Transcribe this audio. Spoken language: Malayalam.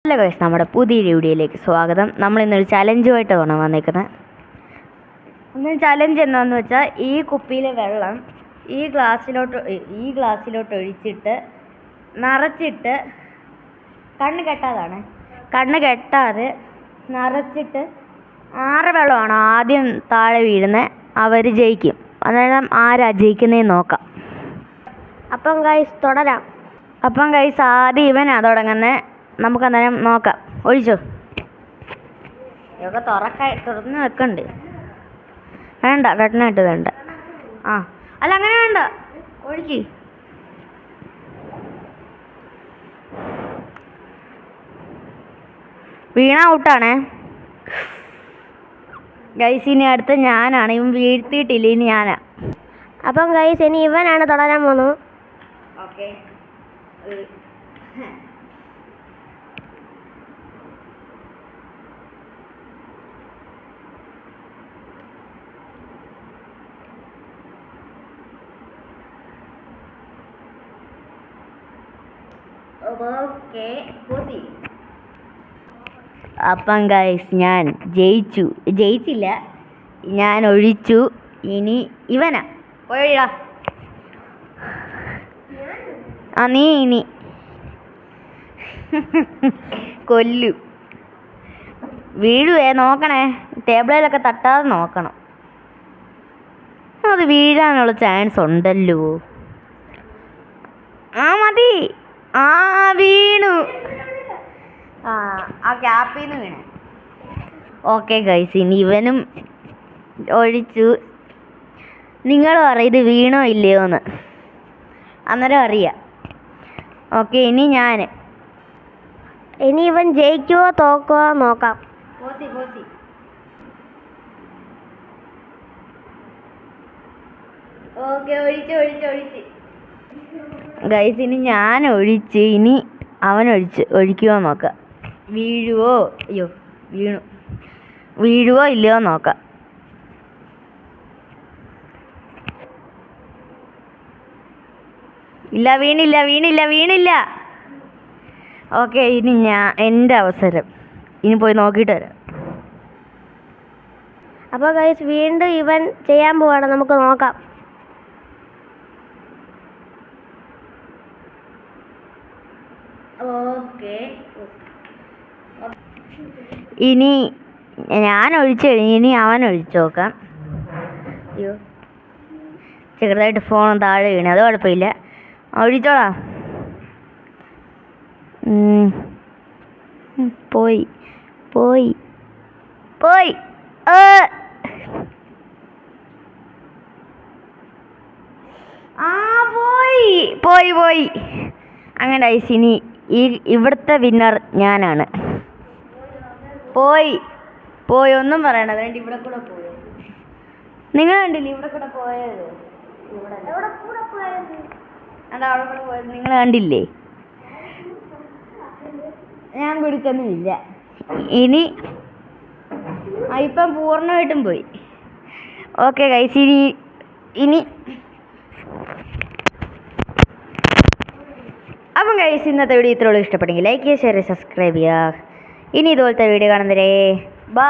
ഹലോ ഗൈസ്, നമ്മുടെ പുതിയ വീഡിയോയിലേക്ക് സ്വാഗതം. നമ്മൾ ഇന്നൊരു ചലഞ്ചുമായിട്ടാണ് വന്നേക്കുന്നത്. ഇന്ന് ചലഞ്ച് എന്താണെന്ന് വെച്ചാൽ, ഈ കുപ്പിയിലെ വെള്ളം ഈ ഗ്ലാസ്സിലോട്ട് ഒഴിച്ചിട്ട് നിറച്ചിട്ട് കണ്ണ് കെട്ടാതെ നിറച്ചിട്ട് ആറ് വെള്ളമാണ് ആദ്യം താഴെ വീഴുന്നത്, അവർ ജയിക്കും. അന്നേരം ആരാ ജയിക്കുന്നതെന്ന് നോക്കാം. അപ്പം ഗൈസ് തുടരാം. ആദ്യം ഇവനാ തുടങ്ങുന്നത്. നമുക്ക് അന്നേരം നോക്കാം. ഒഴിച്ചോ. ഇതൊക്കെ തുറന്ന് വെക്കണ്ട്. വേണ്ട, കട്ടനായിട്ട് വേണ്ട. അല്ല, അങ്ങനെ വേണ്ട. ഒഴിക്ക്. വീണ ഔട്ടാണേ ഗൈസ്. ഇനി അടുത്ത ഞാനാണ്. ഇവൻ വീഴ്ത്തിയിട്ടില്ല, ഇനി ഞാനാ. അപ്പം ഗൈസ്, ഇനി ഇവനാണ് തുടരാൻ പോകുന്നത്. ഓക്കെ. അപ്പം ഗൈസ്, ഞാൻ ജയിച്ചില്ല. ഞാൻ ഒഴിച്ചു. ഇനി ഇവനാ. പോയിടാ. നീ ഇനി കൊല്ലു. വീഴുവേ, നോക്കണേ. ടേബിളിലൊക്കെ തട്ടാതെ നോക്കണം. അത് വീഴാനുള്ള ചാൻസ് ഉണ്ടല്ലോ. മതി. വീണു. ആ ക്യാപ്പിൽ നിന്ന് വീണു. ഓക്കെ ഗൈസ്, ഇനി ഇവനും ഒഴിച്ചു. നിങ്ങൾ പറയും ഇത് വീണോ ഇല്ലയോ എന്ന്, അന്നേരം അറിയാം. ഓക്കെ, ഇനി ഇനി ഇവൻ ജയിക്കുവോ തോക്കുവോ നോക്കാം. ഓക്കെ, ഒഴിച്ച് ഗൈസ്. ഇനി ഞാൻ ഒഴിച്ച്, ഇനി അവൻ ഒഴിക്കുവോ നോക്കാം. വീഴുവോ ഇല്ലയോ നോക്കാം. ഇല്ല, വീണില്ല. ഓക്കെ, ഇനി എൻ്റെ അവസരം. ഇനി പോയി നോക്കിയിട്ട് വരാം. അപ്പോൾ ഗൈസ്, വീണ്ടും ഇവൻ ചെയ്യാൻ പോവാണ്. നമുക്ക് നോക്കാം. ഓക്കെ, ഇനി ഞാൻ ഒഴിച്ചു കഴിഞ്ഞ് ഇനി അവൻ ഒഴിച്ചു നോക്കാം. അയ്യോ, ചെറുതായിട്ട് ഫോൺ താഴെ വീണു. അത് കുഴപ്പമില്ല, ഒഴിച്ചോളാ. പോയി. പോയി. അങ്ങനെ ഐസ്. ഇനി ഇവിടുത്തെ വിന്നർ ഞാനാണ്. പോയി ഒന്നും പറയണ്ട. അതുകൊണ്ട് ഇവിടെ കൂടെ പോയോ? നിങ്ങൾ കണ്ടില്ലേ ഇവിടെ കൂടെ പോയത്? അവിടെ കൂടെ പോയത് നിങ്ങൾ കണ്ടില്ലേ? ഞാൻ കുടിച്ചൊന്നുമില്ല. ഇനി ഇപ്പം പൂർണ്ണമായിട്ടും പോയി. ഓക്കെ ഗൈസ്, ഇനി അപ്പം ഗൈസ്, ഇന്നത്തെ വീഡിയോ ഇത്രയുള്ളൂ. ഇഷ്ടപ്പെട്ടെങ്കിൽ ലൈക്ക് ചെയ്യുക, ഷെയർ ചെയ്യുക, സബ്സ്ക്രൈബ് ചെയ്യുക. ഇനി ഇതുപോലത്തെ വീഡിയോ കാണുന്നവരെ ബൈ.